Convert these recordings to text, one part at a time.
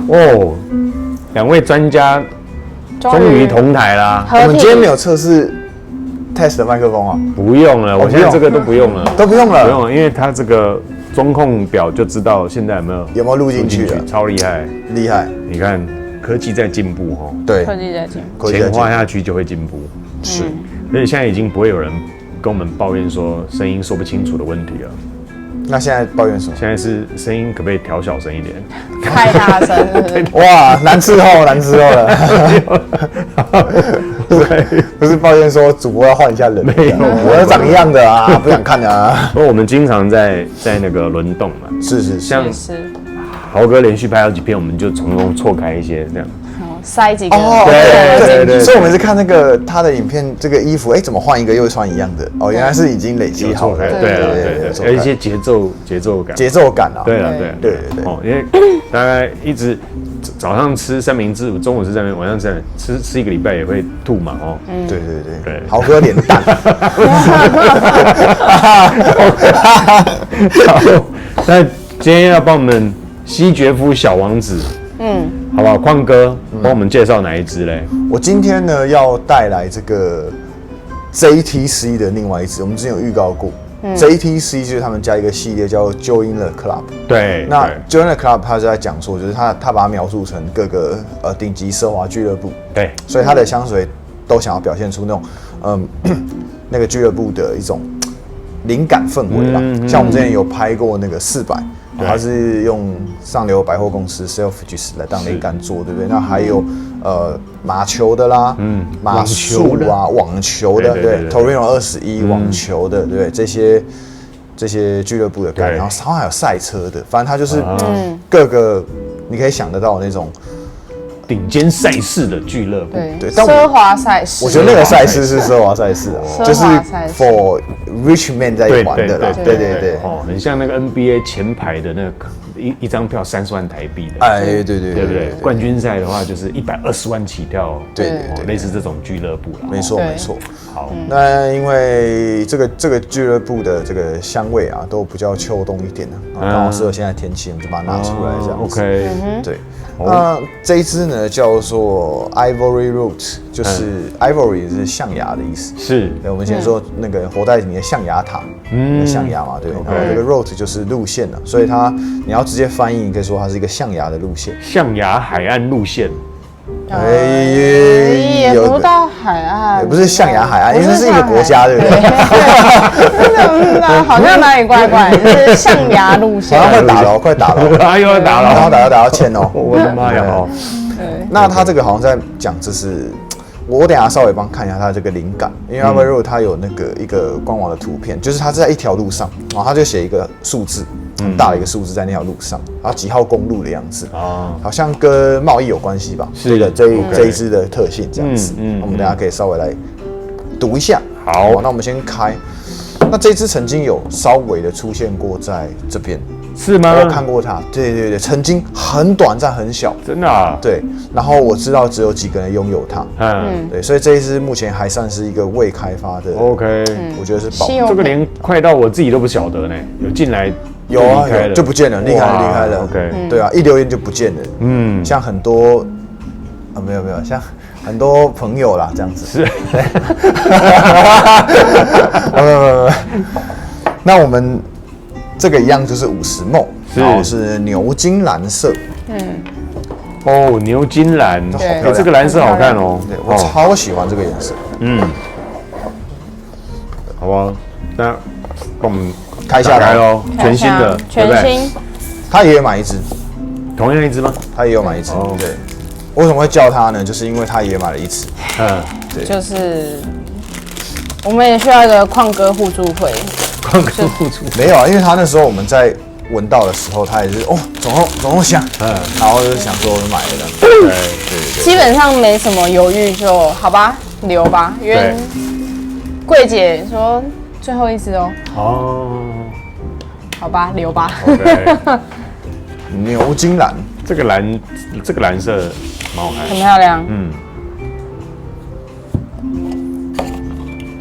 哦，两位专家终于同台啦。我们今天没有测试 test 的麦克风啊？不用了，我现在这个都不用了，都不用了，不用了，因为它这个中控表就知道现在有没有录进去了，超厉害，厉害！你看科技在进步哦，对，科技在进步，钱花下去就会进步，是，而且现在已经不会有人跟我们抱怨说声音说不清楚的问题了。那现在抱怨什么？现在是声音可不可以调小声一点？太大声是不是？哇，难伺候，难伺候了。不是抱怨说主播要换一下人，没有，我要长一样的啊，不想看啊。不过我们经常在那个轮动嘛，是，像豪哥连续拍好几片，我们就从中错开一些这样。塞几个对，所以我们是看那个他的影片，这个衣服，怎么换一个又穿一样的？哦，原来是已经累积好了。对，有一些节奏感啊。对。哦，因为大概一直早上吃三明治，中午吃三明治，晚上吃一个礼拜也会吐嘛，哦。对，豪哥脸蛋。好，那今天要帮我们西决夫小王子。好不好？匡哥，帮我们介绍哪一支嘞？我今天呢要带来这个 JTC 的另外一支，我们之前有预告过。JTC 就是他们家一个系列叫 Join the Club。对，那 Join the Club 他是在讲说，就是他把它描述成各个顶级奢华俱乐部。对，所以他的香水都想要表现出那种那个俱乐部的一种灵感氛围啦。像我们之前有拍过那个400。它是用上流百货公司 Selfridges 来当灵感做，对不对？那还有马球的啦，马术啊，网球的，对 ，Torino 21网球的，对不对？这些俱乐部的概念，然后还有赛车的，反正它就是各个你可以想得到的那种顶尖赛事的俱乐部，对，奢华赛事，我觉得那个赛事是奢华赛事啊，就是 for rich men 在玩的啦，对，哦，很像那个 NBA 前排的那个一张票30万台币的，对不对？冠军赛的话就是120万起跳，对，类似这种俱乐部啦，没错。好，那因为这个俱乐部的这个香味啊，都比较秋冬一点的，刚好适合现在天气，我们就把它拿出来这样子。OK，对。那这一支呢叫做 Ivory Root， 就是 Ivory 是象牙的意思。是，对，我们以前说那个活在里面的象牙塔，象牙嘛，对。然后这个 Root 就是路线了，所以你要直接翻译，你可以说它是一个象牙的路线。象牙海岸路线。也不到海岸，也不是象牙海岸，因为这是一个国家，对不对？好像哪里怪怪，就是象牙路线。好像快打了，又要打了，然后打到欠哦！我的妈呀！哦，对。那他这个好像在讲，就是我等一下稍微看一下他这个灵感，因为 Ivory 他有那个一个官网的图片，就是他在一条路上，然后他就写一个数字，很大的一个数字在那条路上，然后几号公路的样子，好像跟贸易有关系吧？是的，这一支的特性这样子，我们等一下可以稍微来读一下。好，那我们先开。那这支曾经有稍微的出现过在这边，是吗？我看过它，对，曾经很短暂很小，真的啊？对，然后我知道只有几个人拥有它，对，所以这一支目前还算是一个未开发的 ，OK，我觉得是宝，这个连快到我自己都不晓得呢，有进来有啊，就不见了，离开了 ，OK，对啊，一留言就不见了，像很多没有，像很多朋友啦，这样子是，那我们这个一样就是50ml，然后是牛津蓝色，哦，牛津蓝，这个蓝色好看哦，对我超喜欢这个颜色，好吧，那帮我们开下来喽，全新的，全新，他也有买一支，同样一支吗？他也有买一支，对。为什么会叫他呢？就是因为他也买了一支，对，就是我们也需要一个矿哥互助会，没有啊，因为他那时候我们在闻到的时候，他也是总共想，然后就想说买了，对，基本上没什么犹豫，就好吧，留吧，因为柜姐说最后一支哦，好吧，留吧，牛津蓝，这个蓝色蛮好看，很漂亮，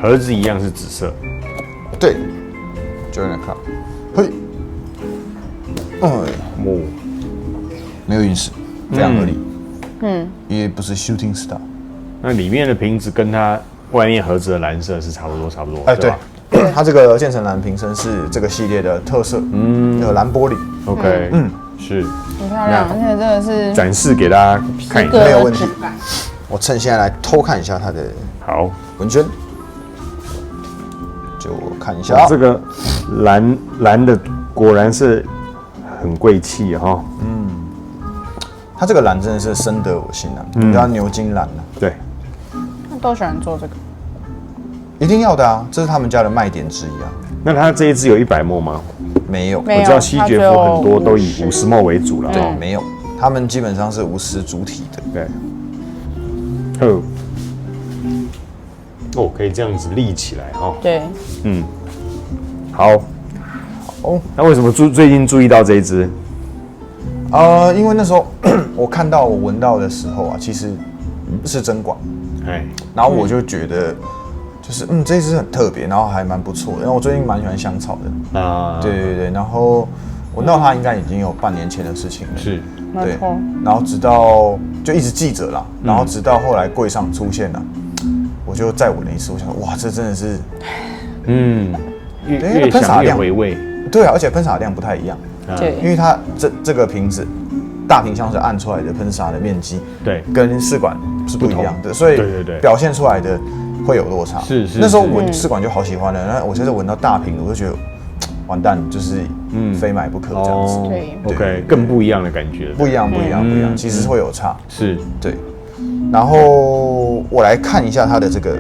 盒子一样是紫色，对，就有点看，嘿，没有陨石，非常合理。也不是 shooting star。那里面的瓶子跟它外面盒子的蓝色是差不多，对，它这个渐层蓝瓶身是这个系列的特色，蓝玻璃。OK，是很漂亮，而且这个是展示给大家看一下，没有问题。我趁现在来偷看一下它的文宣，就看一下这个蓝的果然是很贵气哈。它这个蓝真的是深得我心啊，叫牛津蓝啊。对，都喜欢做这个，一定要的啊，这是他们家的卖点之一啊。那它这一支有100ml吗？没有，我知道西决夫很多都以50ml为主了。对，没有，他们基本上是50主体的。对，可以这样子立起来哈。对，好。那为什么最近注意到这一支？因为那时候我看到我闻到的时候啊，其实是针管，然后我就觉得就是这一支很特别，然后还蛮不错的。因为我最近蛮喜欢香草的啊，对，然后闻到它应该已经有半年前的事情了，是，对，然后直到就一直记着啦，然后直到后来柜上出现了，我就再闻了一次，我想哇，这真的是，越想越回味，对啊，而且喷洒量不太一样。对，因为它这个瓶子大瓶香水按出来的喷洒的面积，对，跟试管是不一样的，所以表现出来的会有落差。是，那时候闻试管就好喜欢了，那我现在闻到大瓶的，我就觉得完蛋，就是非买不可这样子。对 ，OK， 更不一样的感觉，不一样，其实会有差。是，对。然后我来看一下它的这个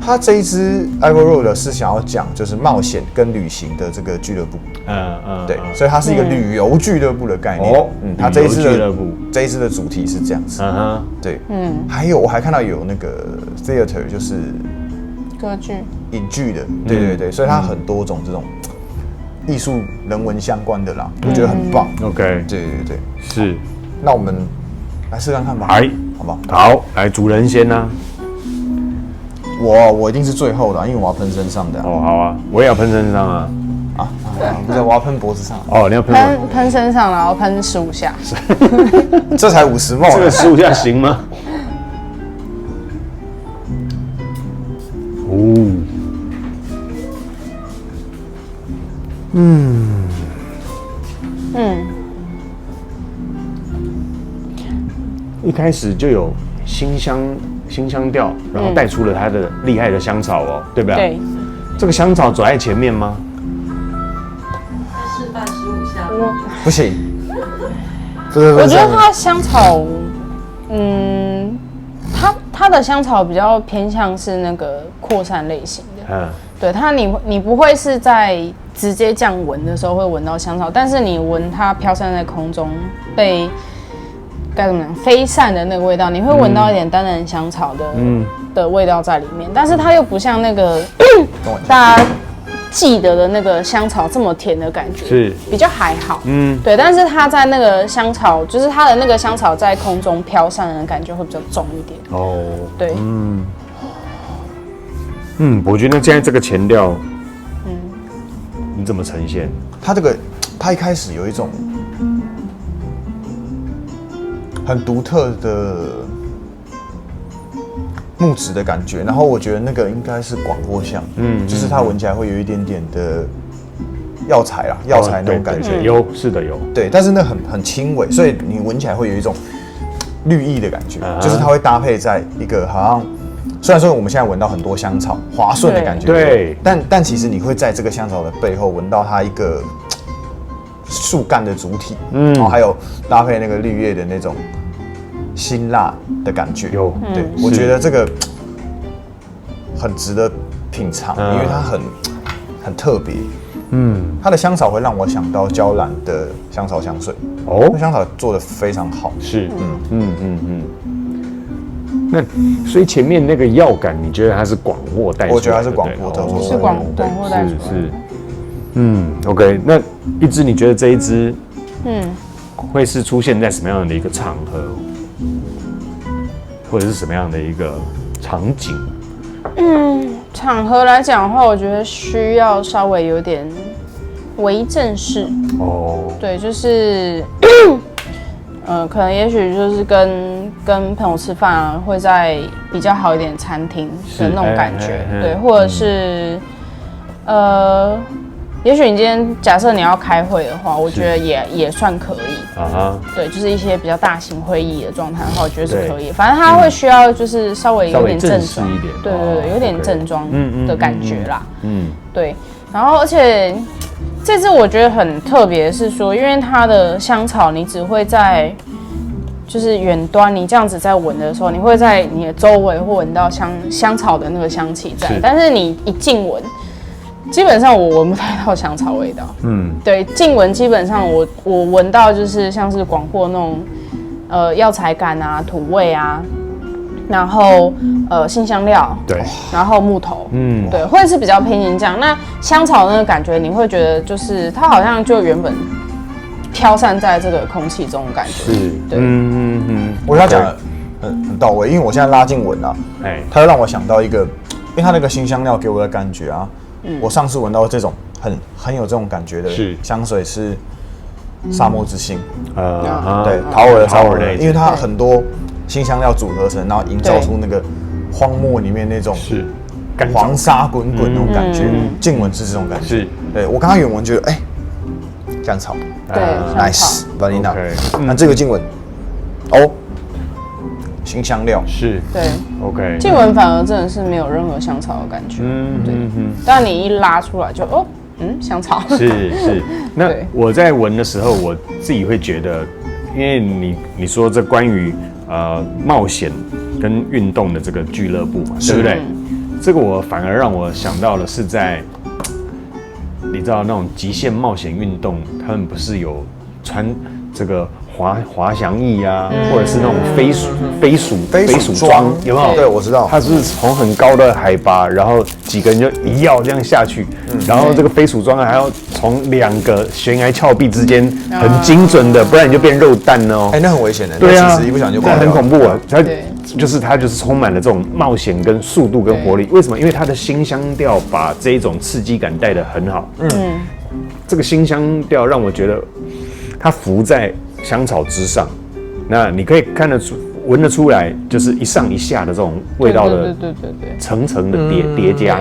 它这一支 Ivy Road 是想要讲就是冒险跟旅行的这个俱乐部，对，所以它是一个旅游俱乐部的概念。它这一支的主题是这样子。对，还有我还看到有那个 theater 就是歌剧、影剧的，对，所以它很多种这种艺术人文相关的啦，我觉得很棒。OK， 对，是。那我们来试看看吧，好不好？好，来主人先啊。我一定是最后的，因为我要喷身上的。好啊，我也要喷身上啊。不是，我要喷脖子上。你要喷身上，然后喷15下。这才50ml，这个15下行吗？一开始就有新香调，然后带出了它的厉害的香草对不对？对。这个香草走在前面吗？示范15下。不行。我觉得它香草，它的香草比较偏向是那个扩散类型的。对它，你不会是在直接这样闻的时候会闻到香草，但是你闻它飘散在空中被该怎么讲飞散的那个味道，你会闻到一点单人香草的味道在里面，但是它又不像那个大家记得的那个香草这么甜的感觉，是比较还好。对，但是它在那个香草，就是它的那个香草在空中飘散的感觉会比较重一点。对，我觉得现在这个前调，你怎么呈现？它一开始有一种很独特的木质的感觉，然后我觉得那个应该是广藿香，就是它闻起来会有一点点的药材那种感觉，是的有，对，但是那很轻微，所以你闻起来会有一种绿意的感觉，就是它会搭配在一个好像，虽然说我们现在闻到很多香草滑顺的感觉，对，但其实你会在这个香草的背后闻到它一个树干的主体，还有搭配那个绿叶的那种辛辣的感觉，对，我觉得这个很值得品尝，因为它很特别。它的香草会让我想到娇兰的香草香水，那香草做得非常好。是，那所以前面那个药感，你觉得它是广藿带出来的？我觉得它是广藿带出来的，是广藿带出来的。OK， 那一支你觉得这一支，会是出现在什么样的一个场合，或者是什么样的一个场景？场合来讲的话，我觉得需要稍微有点微正式。对，就是可能也许就是跟朋友吃饭啊，会在比较好一点的餐厅的那种感觉，对，或者是也许你今天假设你要开会的话，我觉得也算可以啊。对，就是一些比较大型会议的状态的话，我觉得是可以。反正它会需要就是稍微有点正装一点，对，有点正装的感觉啦。对。然后而且这支我觉得很特别，是说因为它的香草你只会在就是远端你这样子在闻的时候，你会在你的周围会闻到香草的那个香气在，但是你一近闻。基本上我闻不太到香草味道，对，近闻基本上我闻到就是像是广藿那种药材感啊、土味啊，然后辛香料，对，然后木头，对，会是比较偏向这样。那香草那个感觉，你会觉得就是它好像就原本飘散在这个空气中的感觉，是，对，我跟他讲的很到位，因为我现在拉近闻啊，它又让我想到一个，因为它那个辛香料给我的感觉啊。我上次闻到这种很有这种感觉的香水是沙漠之星，对，桃儿的沙漠的，因为它很多辛香料组合成，然后营造出那个荒漠里面那种黄沙滚滚那种感觉，近闻是这种感觉。是，对我刚刚远闻觉得甘草，对 ，nice vanilla，那这个近闻，辛香料是，对 ，OK， 近闻反而真的是没有任何香草的感觉，对，但你一拉出来就香草，是。那我在闻的时候，我自己会觉得，因为你说这关于冒险跟运动的这个俱乐部嘛，对不对？这个我反而让我想到的是在，你知道那种极限冒险运动，他们不是有穿这个。滑翔翼啊，或者是那种飞鼠装，有没有？对，我知道。它是从很高的海拔，然后几个人就一跃这样下去，然后这个飞鼠装还要从2个悬崖峭壁之间很精准的，不然你就变肉弹哦。那很危险的。对啊，其实一不小心就很恐怖啊。它就是充满了这种冒险跟速度跟活力。为什么？因为它的辛香调把这一种刺激感带得很好。这个辛香调让我觉得它浮在香草之上，那你可以闻得出来，就是一上一下的这种味道的层层的叠加。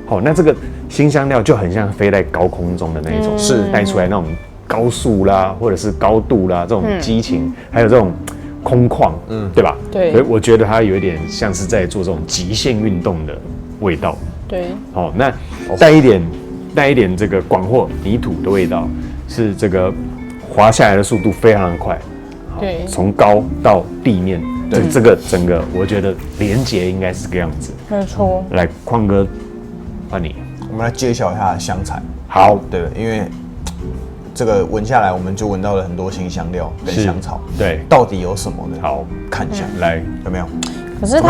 好，那这个辛香料就很像飞在高空中的那一种，是带出来那种高速啦，或者是高度啦，这种激情，还有这种空旷，对吧？对，所以我觉得它有一点像是在做这种极限运动的味道。对，好，那带一点这个广藿泥土的味道，是这个。滑下来的速度非常的快，对，从高到地面，对，这个整个我觉得连结应该是这个样子，没错。来，匡哥，换你，我们来揭晓一下香材。好，对，因为这个闻下来，我们就闻到了很多辛香料跟香草，对，到底有什么呢？好，看一下，来，有没有？可是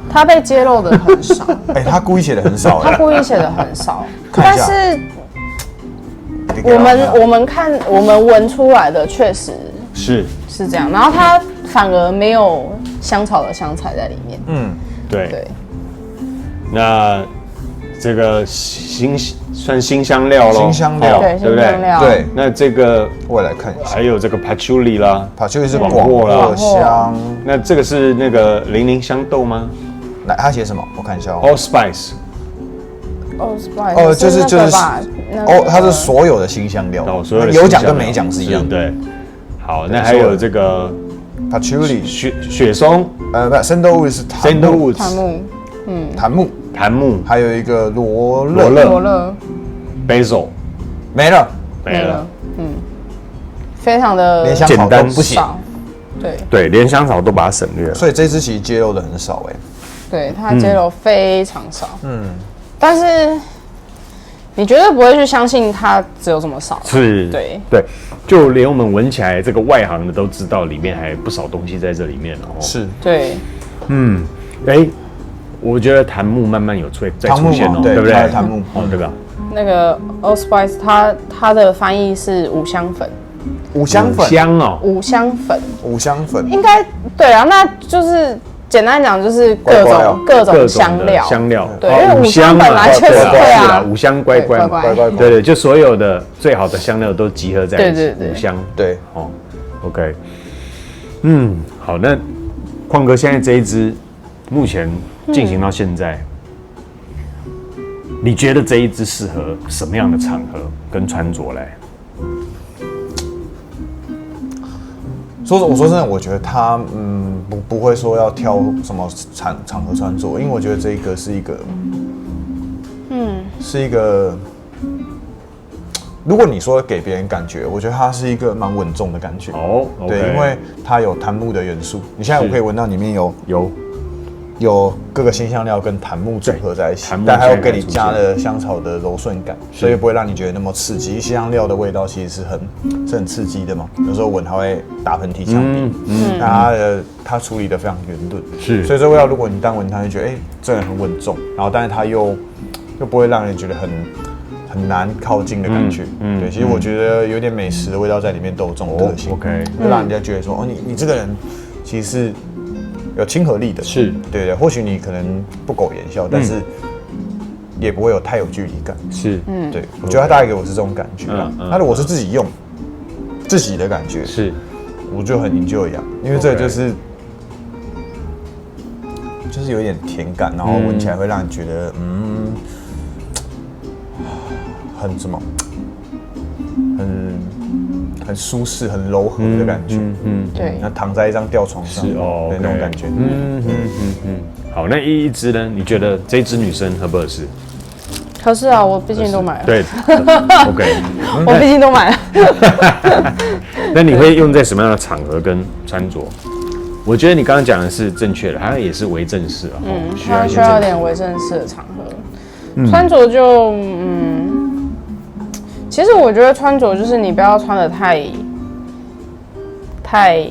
它被揭露的很少，他故意写的很少，他故意写的很少，但是。我们闻出来的确实是这样，然后它反而没有香草的香材在里面。对。那这个算辛香料咯，辛香料，对不对？对。那这个我来看一下，还有这个 patchouli 啦 ，patchouli 是广藿香。那这个是那个零香豆吗？来，他写什么？我看一下哦。allspice。就是它是所有的辛香料，有奖跟没奖是一样。对，好，那还有这个 patchouli 雪松，sandalwood 是檀木，还有一个罗勒 basil 没了，非常的简单不写，对，连香草都把它省略了，所以这支其实揭露的很少对，它揭露非常少，但是你绝对不会去相信它只有这么少，是，对，就连我们闻起来这个外行的都知道里面还有不少东西在这里面哦，是，对，我觉得檀木慢慢有在出现哦，对不对？檀木对吧？那个 allspice 它的翻译是五香粉，五香粉，应该对啊，那就是简单讲就是各种香料，对，因为五香本来就是对啊，五香乖乖，对，就所有的最好的香料都集合在一起，五香，对，OK，好，那矿哥现在这一支目前进行到现在，你觉得这一支适合什么样的场合跟穿着嘞？我说真的，我觉得他不会说要挑什么场合穿着，因为我觉得这个是一个，如果你说给别人感觉，我觉得它是一个蛮稳重的感觉。哦，对，因为它有檀木的元素，你现在我可以闻到里面有各个辛香料跟檀木组合在一起，但还有给你加了香草的柔顺感，所以不会让你觉得那么刺激。辛香料的味道其实是很刺激的嘛，有时候闻它会打喷嚏、呛鼻，它处理的非常圆润，是，所以这味道如果你单闻它就觉得真的很稳重，然后但是它又不会让人觉得很难靠近的感觉。对，其实我觉得有点美食的味道在里面都有这种特性，OK，会让人家觉得说你这个人其实是有亲和力的，是对，或许你可能不苟言笑，但是也不会有太有距离感，是，对，我觉得它大概给我是这种感觉。那如果是自己用自己的感觉，是，我就很 enjoy 呀，因为这个就是有点甜感，然后闻起来会让人觉得很什么，很舒适、很柔和的感觉。对，那躺在一张吊床上，是哦，那种感觉。好，那一支呢？你觉得这支女生合不合适？合适啊，我毕竟都买了。对，OK，我毕竟都买了。那你会用在什么样的场合跟穿着？我觉得你刚刚讲的是正确的，它也是微正式啊，它需要点微正式的场合。穿着就其实我觉得穿着就是你不要穿的太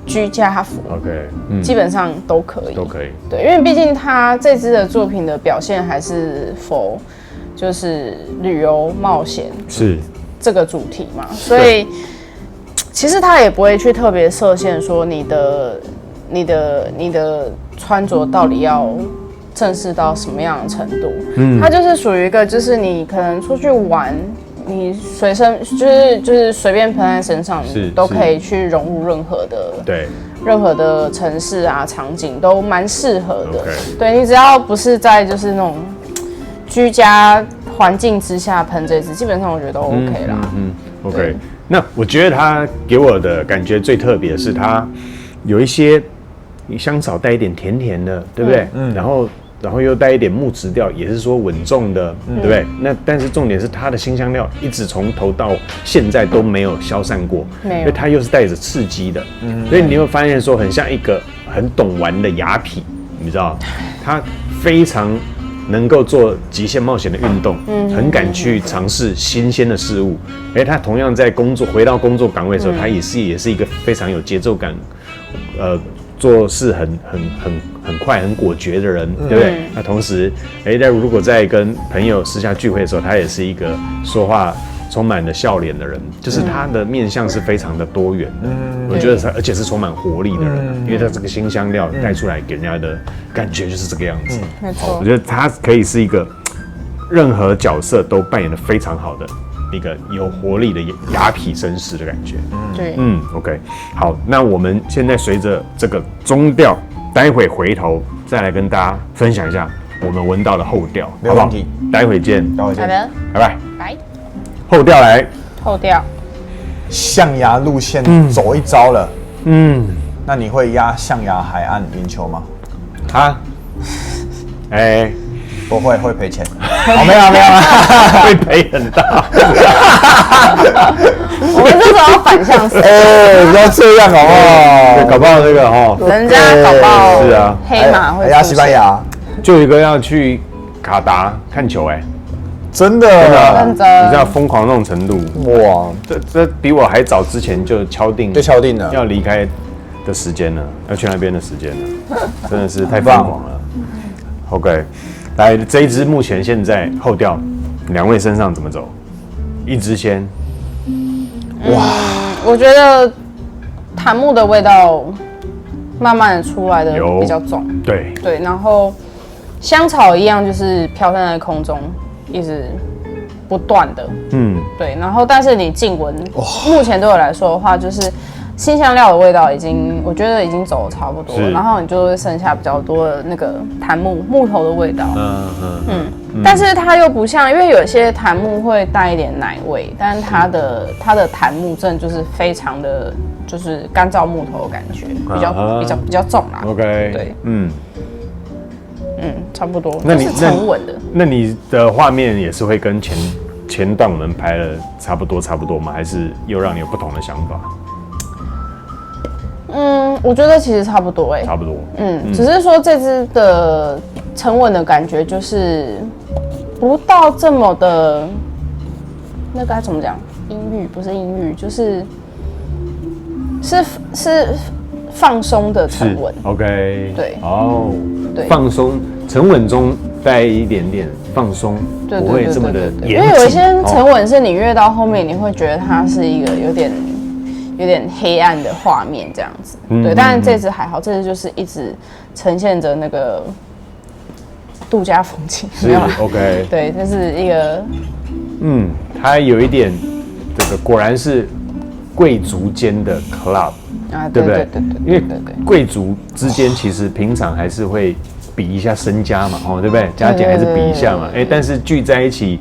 居家服 ，OK， 基本上都可以，对，因为毕竟他这支的作品的表现还是否就是旅游冒险是这个主题嘛，所以其实他也不会去特别设限说你的穿着到底要正式到什么样的程度，它就是属于一个就是你可能出去玩。你随身就是随便喷在身上，都可以去融入任何的城市啊场景，都蛮适合的。对，你只要不是在就是那种居家环境之下喷这支，基本上我觉得都 OK 啦。OK。那我觉得它给我的感觉最特别的是它有一些香草带一点甜甜的，对不对？然后又带一点木质调，也是说稳重的，对不对？那但是重点是它的辛香料一直从头到现在都没有消散过，因为它又是带着刺激的，所以你会发现说很像一个很懂玩的雅痞，你知道，它非常能够做极限冒险的运动，很敢去尝试新鲜的事物。他同样在回到工作岗位的时候，他也是一个非常有节奏感，做事很快很果决的人，对不对？那同时，如果在跟朋友私下聚会的时候，他也是一个说话充满了笑脸的人，就是他的面相是非常的多元的。我觉得而且是充满活力的人，因为他这个辛香料带出来给人家的感觉就是这个样子。没错，我觉得他可以是一个任何角色都扮演得非常好的一个有活力的雅痞绅士的感觉。对，OK， 好，那我们现在随着这个中调，待会回头再来跟大家分享一下我们闻到的后调，好不好？待会见，好的，拜拜，拜。后调来，后调，象牙路线走一遭了，那你会压象牙海岸赢球吗？不会，会赔钱。没有，会赔很大。我们这时候反向思考，不要这样好不好？搞不好这个人家搞不好是啊，黑马会压西班牙，就有一个要去卡达看球，真的，认真，你知道疯狂那种程度，哇，这比我还早之前就敲定了要离开的时间了，要去那边的时间了，真的是太疯狂了。OK。来，这一支目前现在后调，两位身上怎么走？一支先。哇，我觉得檀木的味道慢慢的出来的比较重，对，然后香草一样就是飘散在空中，一直不断的，对，然后但是你静闻，目前对我来说的话，就是辛香料的味道我觉得已经走得差不多了，然后你就会剩下比较多的那个檀木头的味道。但是它又不像，因为有些檀木会带一点奶味，但是它的檀木真的就是非常的，就是干燥木头的感觉，比较重啦。OK， 对，差不多。那你是沉稳的。那你的画面也是会跟前段我们拍了差不多吗？还是又让你有不同的想法？我觉得其实差不多差不多。只是说这支的沉稳的感觉就是不到这么的，那该怎么讲？阴郁不是阴郁，就是放松的沉稳。OK， 对，对，放松沉稳中带一点点放松，不会这么的严谨。因为有一些沉稳是你越到后面，你会觉得它是一个有点黑暗的画面这样子。对，但是这支还好，这支就是一直呈现着那个度假风情。是 OK， 对，这是一个，它有一点这个果然是贵族间的 club。对不对？因为贵族之间其实平常还是会比一下身家嘛，对不对？加减还是比一下嘛。但是聚在一起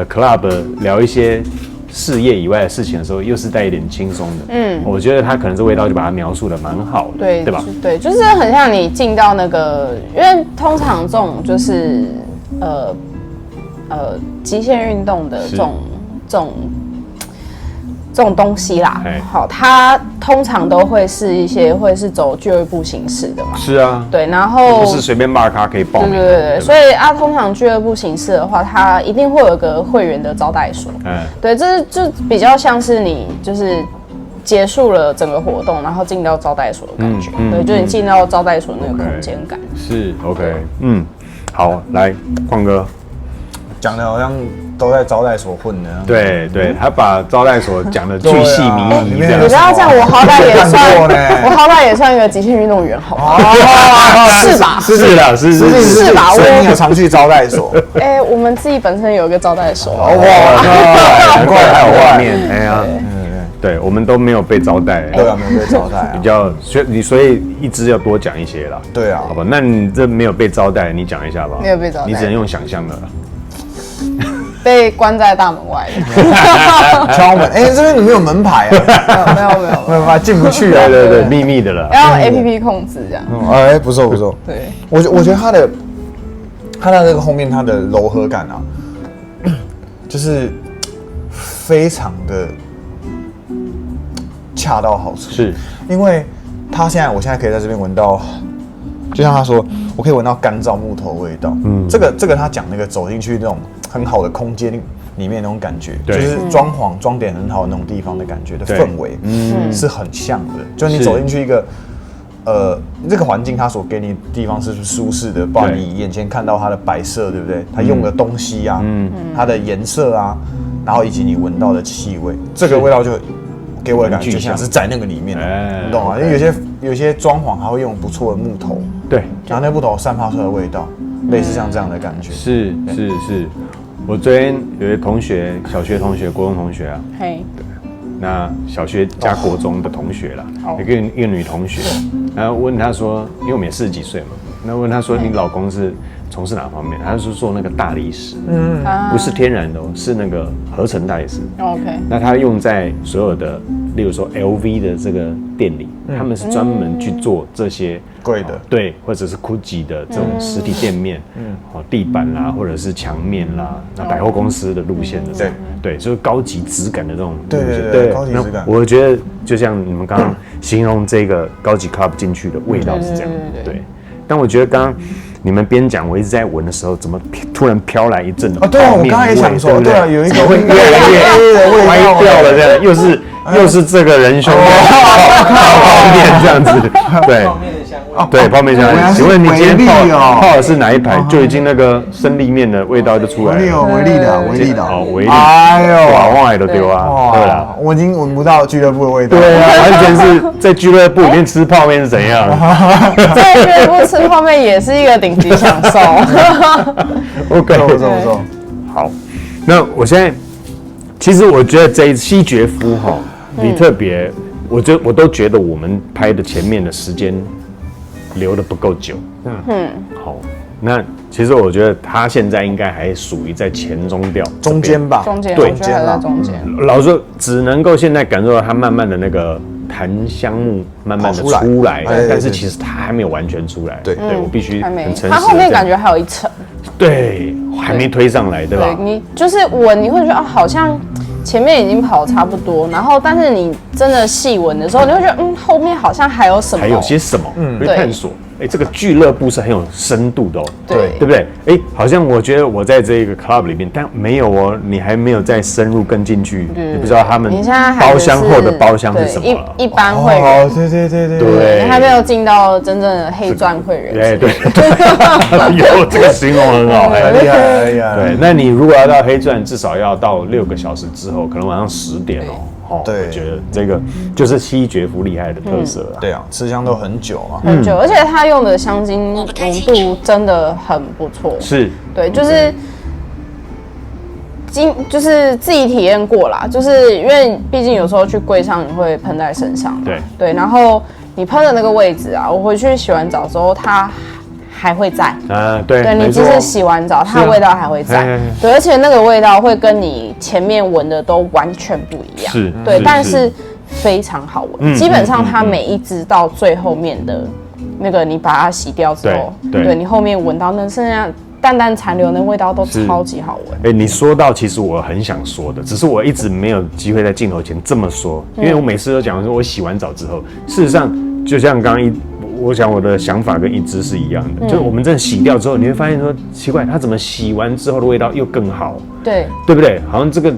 ，club 聊一些事业以外的事情的时候，又是带一点轻松的。我觉得他可能这味道就把它描述的蛮好的，对吧？对，就是很像你进到那个，因为通常这种就是极限运动的这种东西啦，好，它通常都会是走俱乐部形式的嘛。是啊，对，然后不是随便骂咖可以报名。对，所以通常俱乐部形式的话，它一定会有一个会员的招待所。对，这就比较像是你就是结束了整个活动，然后进到招待所的感觉。对，就是你进到招待所那个空间感。是 OK， 好，来矿哥讲的好像都在招待所混的。对，他把招待所讲的巨细靡遗，这样。你不要这样，我好歹也算一个极限运动员，好吗？是吧？是吧？所以你有常去招待所？我们自己本身有一个招待所。难怪还有画面。对，我们都没有被招待。对啊，没有被招待。比较，所以一直要多讲一些啦。对啊，好吧，那你这没有被招待，你讲一下吧。没有被招待，你只能用想象的了。被关在大门外，敲门。这边你没有门牌啊？没有办法进不去啊。对，秘密的了。要用 APP 控制这样。不错。对，我觉得它的那个后面它的柔和感啊，就是非常的恰到好处。是，因为我现在可以在这边闻到。就像他说，我可以闻到干燥木头味道。这个他讲那个走进去那种很好的空间里面那种感觉，就是装点很好的那种地方的感觉的氛围，是很像的。就是你走进去一个这个环境，它所给你的地方是舒适的，包括你眼前看到它的摆设，对不对？它用的东西啊，它的颜色啊，然后以及你闻到的气味，这个味道就给我的感觉就像是在那个里面，你懂吗？因为有些装潢还会用不错的木头。对，然后那木头散发出来的味道，类似像这样的感觉。是。我昨天有些同学，小学同学、国中同学啊，对，那小学加国中的同学啦，一个女同学，然后问她说，因为我们也40几岁嘛，那问她说，你老公是从事哪方面？她是做那个大理石，不是天然的，是那个合成大理石。OK， 那他用在所有的，例如说 LV 的这个店里，他们是专门去做这些贵的，对，或者是 Gucci 的这种实体店面，地板啦，或者是墙面啦，那百货公司的路线的，对，就是高级质感的这种路线，对，高级质感。我觉得就像你们刚刚形容这个高级 club 进去的味道是这样，对。但我觉得刚刚你们边讲，我一直在闻的时候，怎么突然飘来一阵的对啊，我刚刚也想说，对啊，有一个会越来越歪掉了，这样又是这个人兄泡面这样子，对。对，泡面香味。请问你今天泡的是哪一排？就已经那个生力面的味道就出来了。维力的。维力。哎呦，哇，往海都丢啊！对了，我已经闻不到俱乐部的味道。对啊，完全是在俱乐部里面吃泡面是怎样？在俱乐部吃泡面也是一个顶级享受。OK， 不错。好，那我现在其实我觉得这一西决夫哈，你特别我都觉得我们拍的前面的时间留的不够久。好，那其实我觉得他现在应该还属于在前中调中间吧，对，中间我觉得还在中间。老实说，只能够现在感受到他慢慢的那个檀香木慢慢的出来，但是其实它还没有完全出来。对，我必须很诚实。它后面感觉还有一层，对，还没推上来，对吧？对，你就是闻，你会觉得好像前面已经跑差不多，然后但是你真的细闻的时候，你会觉得后面好像还有什么，还有些什么，会探索。这个俱乐部是很有深度的哦，对不对？好像我觉得我在这个 club 里面，但没有哦，你还没有再深入更进去，你不知道他们包厢后的包厢是什么了。一般会员，对，你还没有进到真正的黑钻会员。对，有这个形容很好，厉害。对，那你如果要到黑钻，至少要到6个小时之后，可能晚上10点哦。对，我觉得这个就是西爵夫厉害的特色了。对啊，吃香都很久嘛，很久，而且他用的香精浓度真的很不错。是，对，就是自己体验过啦，就是因为毕竟有时候去柜上你会喷在身上，对，然后你喷的那个位置啊，我回去洗完澡之后它还会在，对，你即使洗完澡，它的味道还会在，对，而且那个味道会跟你前面闻的都完全不一样，对，但是非常好闻，基本上它每一支到最后面的那个你把它洗掉之后，对你后面闻到那剩下淡淡残留的味道都超级好闻。你说到其实我很想说的，只是我一直没有机会在镜头前这么说，因为我每次都讲说我洗完澡之后，事实上就像刚刚我想我的想法跟一枝是一样的，就是我们真的洗掉之后，你会发现说奇怪，它怎么洗完之后的味道又更好？对不对？好像这个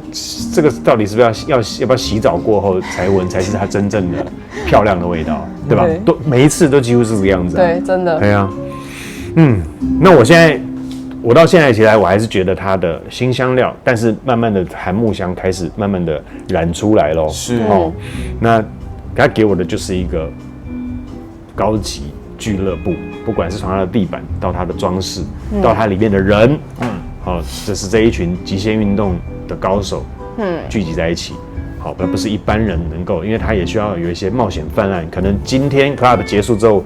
到底是不是要不要洗澡过后才闻才是它真正的漂亮的味道，对吧？每一次都几乎是这个样子。对，真的。对啊，那我到现在起来，我还是觉得它的新香料，但是慢慢的檀木香开始慢慢的染出来咯。是那它给我的就是一个高级俱乐部，不管是从它的地板到它的装饰，到它里面的人，这是这一群极限运动的高手，聚集在一起，而不是一般人能够，因为它也需要有一些冒险犯案，可能今天 club 结束之后。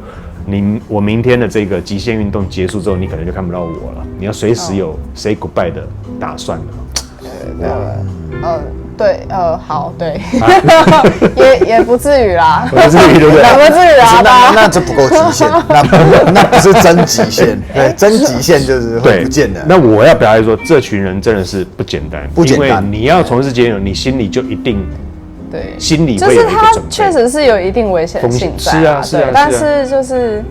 我明天的这个极限运动结束之后，你可能就看不到我了。你要随时有 say goodbye 的打算了。好，对，也不至于啦，不至于，对不对？不至于啦，那这不够极限，那不是真极限，对，真极限就是会不见的。那我要表达说，这群人真的是不简单，不简单。因为你要从事极限运动，你心里就一定。对，心里就是它确实是有一定危险性在，是啊，但是就是，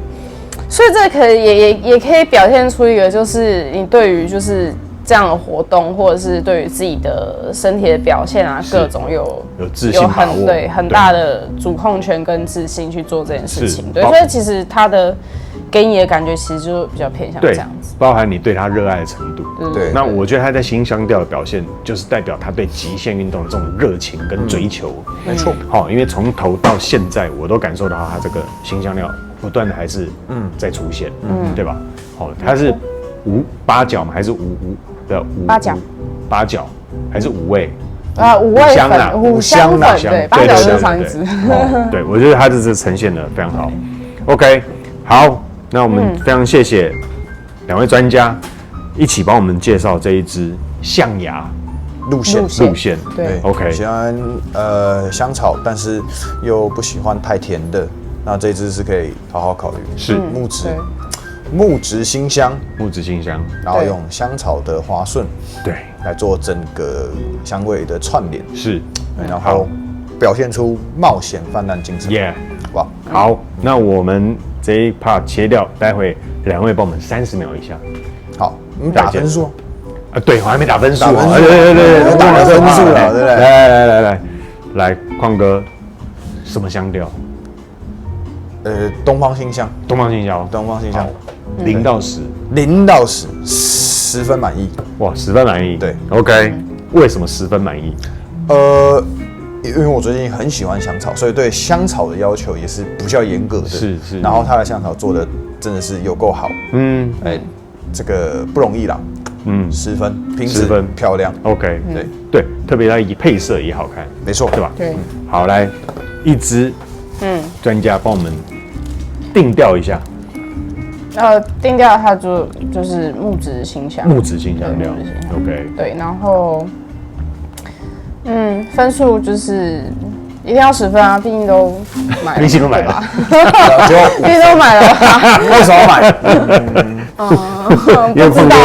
所以这可也可以表现出一个，就是你对于就是这样的活动，或者是对于自己的身体的表现啊，各种有自信把握，很大的主控权跟自信去做这件事情，对，所以其实它的给你的感觉其实就比较偏向这样子，包含你对他热爱的程度。对，那我觉得他在新香调的表现，就是代表他对极限运动的这种热情跟追求。没错，因为从头到现在，我都感受到他这个新香料不断的还是在出现，对吧？它是八角吗？还是八角还是五味？五味粉，五香粉，对，八角是上一支。对，我觉得他这次呈现的非常好。OK， 好，那我们非常谢谢2位专家一起帮我们介绍这一支象牙路线。对 ，OK， 喜欢香草，但是又不喜欢太甜的，那这支是可以好好考虑。是木质辛香，然后用香草的滑顺，对，来做整个香味的串联，是，然后表现出冒险泛滥精神。哇，好，那我们这一 part 切掉，待会2位帮我们30秒一下。好，我们打分数啊？对，我还没打分数。对，打了分数了，对不对？来，矿哥，什么香调？东方辛香。0到10，0到10，10分满意。哇，10分满意。对 ，OK， 为什么10分满意？因为我最近很喜欢香草，所以对香草的要求也是比较严格的。是。然后它的香草做的真的是有够好。这个不容易啦。10分，品质漂亮。 OK， 对，特别它配色也好看。没错，对吧？对。好，来一支，专家帮我们定调一下。定调它就是木质辛香，木质辛香料 ，OK， 对，然后分数就是一定要10分啊，毕竟都买了，毕竟都买了，毕竟都买了吧？为什么买？不知道，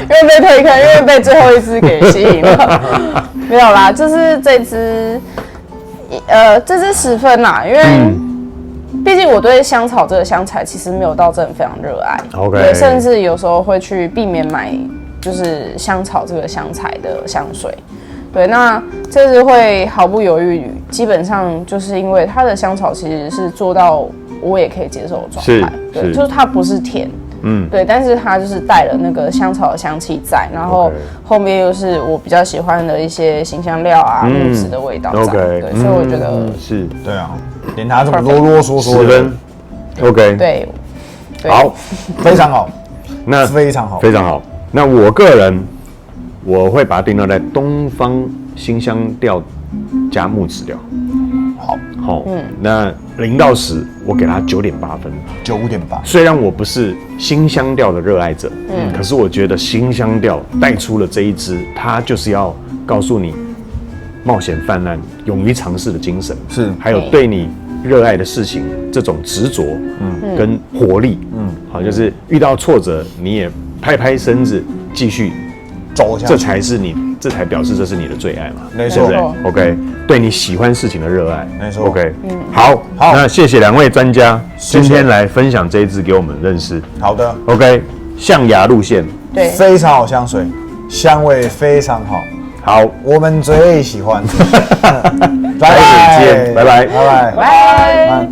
因为被推坑，因为被最后一支给吸引了。没有啦，就是这支10分啦，因为毕竟我对香草这个香材其实没有到真的非常热爱 ，OK， 对，甚至有时候会去避免买就是香草这个香材的香水。对，那这支会毫不犹豫，基本上就是因为它的香草其实是做到我也可以接受的状态，对，就是它不是甜，对，但是它就是带了那个香草的香气在，然后后面又是我比较喜欢的一些辛香料啊、木质的味道在，对，所以我觉得是，对啊，连他这么啰啰嗦嗦10分 ，OK， 对，好，非常好，那非常好，非常好。那我个人我会把它定调在东方辛香调加木质调。好，那0到10，我给它9.8分，9.8。虽然我不是辛香调的热爱者，可是我觉得辛香调带出了这一支，它就是要告诉你冒险泛滥、勇于尝试的精神，是，还有对你热爱的事情这种执着，跟活力，好，就是遇到挫折你也拍拍身子继续走下去，这才表示这是你的最爱嘛，没错，对不对 ？OK， 对你喜欢事情的热爱，没错 OK， 好，那谢谢2位专家今天来分享这一支给我们认识。好的 ，OK， 象牙路线，对，非常好香水，香味非常好，好，我们最喜欢。拜拜，拜拜，拜拜，拜。